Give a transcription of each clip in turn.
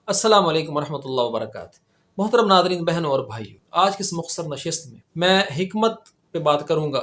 السلام علیکم ورحمۃ اللہ وبرکاتہ۔ محترم ناظرین، بہن اور بھائیو، آج کی اس مختصر نشست میں حکمت پہ بات کروں گا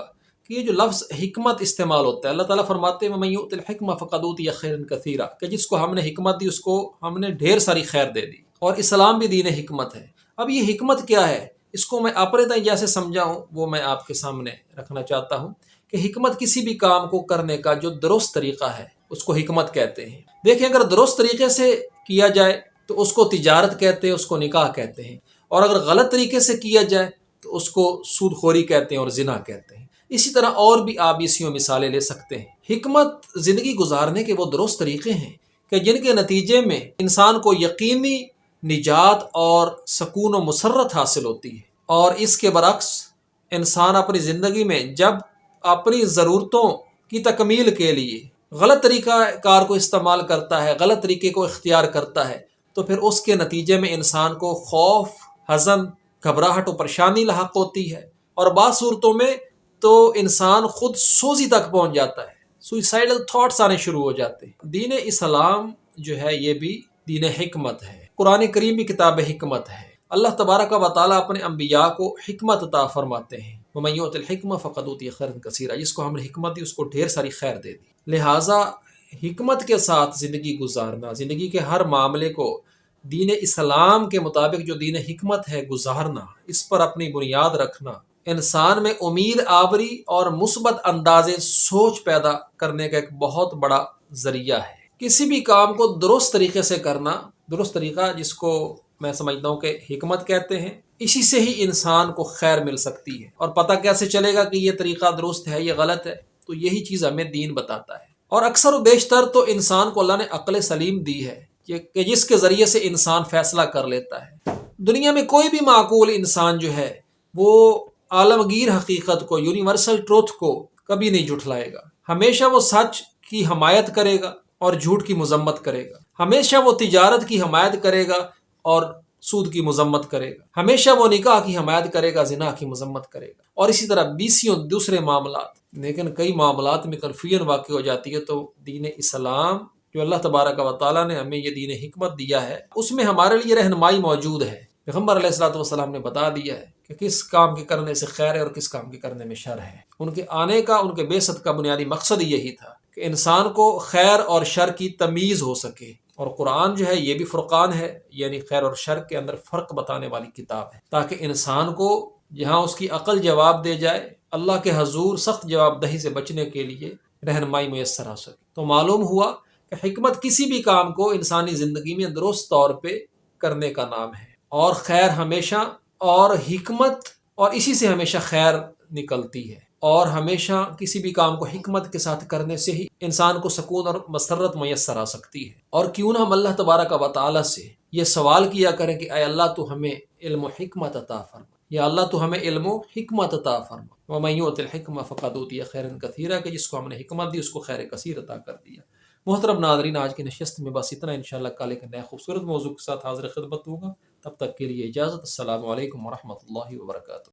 کہ یہ جو لفظ حکمت استعمال ہوتا ہے، اللہ تعالیٰ فرماتے ہیں وَمَن يُؤْتِ الْحِكْمَةَ فَقَدْ أُوتِيَ خَيْرًا كَثِيرًا، کہ جس کو ہم نے حکمت دی اس کو ہم نے ڈھیر ساری خیر دے دی، اور اسلام بھی دین حکمت ہے۔ اب یہ حکمت کیا ہے، اس کو میں اپنے تئیں جیسے سمجھاؤں وہ میں آپ کے سامنے رکھنا چاہتا ہوں کہ حکمت کسی بھی کام کو کرنے کا جو درست طریقہ ہے اس کو حکمت کہتے ہیں۔ دیکھیں، اگر درست طریقے سے کیا جائے تو اس کو تجارت کہتے ہیں، اس کو نکاح کہتے ہیں، اور اگر غلط طریقے سے کیا جائے تو اس کو سود خوری کہتے ہیں اور زنا کہتے ہیں۔ اسی طرح اور بھی آپ اسی مثالیں لے سکتے ہیں۔ حکمت زندگی گزارنے کے وہ درست طریقے ہیں کہ جن کے نتیجے میں انسان کو یقینی نجات اور سکون و مسرت حاصل ہوتی ہے، اور اس کے برعکس انسان اپنی زندگی میں جب اپنی ضرورتوں کی تکمیل کے لیے غلط طریقہ کار کو استعمال کرتا ہے، غلط طریقے کو اختیار کرتا ہے، تو پھر اس کے نتیجے میں انسان کو خوف، حزن، گھبراہٹ و پریشانی لاحق ہوتی ہے، اور بعض صورتوں میں تو انسان خود سوزی تک پہنچ جاتا ہے، سوئسائڈل تھاٹس آنے شروع ہو جاتے ہیں۔ دین اسلام جو ہے یہ بھی دین حکمت ہے، قرآن کریم بھی کتاب حکمت ہے۔ اللہ تبارک و تعالیٰ اپنے انبیاء کو حکمت عطا فرماتے ہیں، وَمَن يُؤْتِ الْحِكْمَةَ فَقَدْ أُوتِيَ خَيْرًا كَثِيرًا، جس کو ہم نے حکمت دی اس کو ڈھیر ساری خیر دے دی۔ لہٰذا حکمت کے ساتھ زندگی گزارنا، زندگی کے ہر معاملے کو دین اسلام کے مطابق جو دین حکمت ہے گزارنا، اس پر اپنی بنیاد رکھنا، انسان میں امید آوری اور مثبت انداز سوچ پیدا کرنے کا ایک بہت بڑا ذریعہ ہے۔ کسی بھی کام کو درست طریقے سے کرنا، درست طریقہ جس کو میں سمجھتا ہوں کہ حکمت کہتے ہیں، اسی سے ہی انسان کو خیر مل سکتی ہے۔ اور پتہ کیسے چلے گا کہ یہ طریقہ درست ہے یہ غلط ہے؟ تو یہی چیز ہمیں دین بتاتا ہے۔ اور اکثر و بیشتر تو انسان کو اللہ نے عقل سلیم دی ہے کہ جس کے ذریعے سے انسان فیصلہ کر لیتا ہے۔ دنیا میں کوئی بھی معقول انسان جو ہے وہ عالمگیر حقیقت کو، یونیورسل ٹروتھ کو کبھی نہیں جھٹلائے گا۔ ہمیشہ وہ سچ کی حمایت کرے گا اور جھوٹ کی مذمت کرے گا۔ ہمیشہ وہ تجارت کی حمایت کرے گا اور سود کی مذمت کرے گا۔ ہمیشہ وہ نکاح کی حمایت کرے گا، زنا کی مذمت کرے گا، اور اسی طرح بیسیوں دوسرے معاملات۔ لیکن کئی معاملات میں کنفیوژن واقع ہو جاتی ہے، تو دین اسلام جو اللہ تبارک و تعالیٰ نے ہمیں یہ دین حکمت دیا ہے، اس میں ہمارے لیے رہنمائی موجود ہے۔ پیغمبر علیہ الصلوۃ والسلام نے بتا دیا ہے کہ کس کام کے کرنے سے خیر ہے اور کس کام کے کرنے میں شر ہے۔ ان کے آنے کا، ان کے بعثت کا بنیادی مقصد یہی تھا کہ انسان کو خیر اور شر کی تمیز ہو سکے، اور قرآن جو ہے یہ بھی فرقان ہے، یعنی خیر اور شر کے اندر فرق بتانے والی کتاب ہے، تاکہ انسان کو جہاں اس کی عقل جواب دے جائے، اللہ کے حضور سخت جواب دہی سے بچنے کے لیے رہنمائی میسر آ سکے۔ تو معلوم ہوا کہ حکمت کسی بھی کام کو انسانی زندگی میں درست طور پہ کرنے کا نام ہے، اور خیر ہمیشہ، اور حکمت، اور اسی سے ہمیشہ خیر نکلتی ہے، اور ہمیشہ کسی بھی کام کو حکمت کے ساتھ کرنے سے ہی انسان کو سکون اور مسرت میسر آ سکتی ہے۔ اور کیوں نہ ہم اللہ تبارک و تعالیٰ سے یہ سوال کیا کریں کہ اے اللہ تو ہمیں علم و حکمت عطا فرما، یا اللہ تو ہمیں علم و حکمت عطا فرما، وَمَن يُؤْتِ الْحِكْمَةَ فَقَدْ أُوتِيَ خَيْرًا كَثِيرًا، کہ جس کو ہم نے حکمت دی اس کو خیر کثیر عطا کر دیا۔ محترم ناظرین، آج کی نشست میں بس اتنا، انشاءاللہ کل ایک نئے خوبصورت موضوع کے ساتھ حاضر خدمت ہوگا۔ تب تک کے لیے اجازت۔ السلام علیکم ورحمۃ اللہ وبرکاتہ۔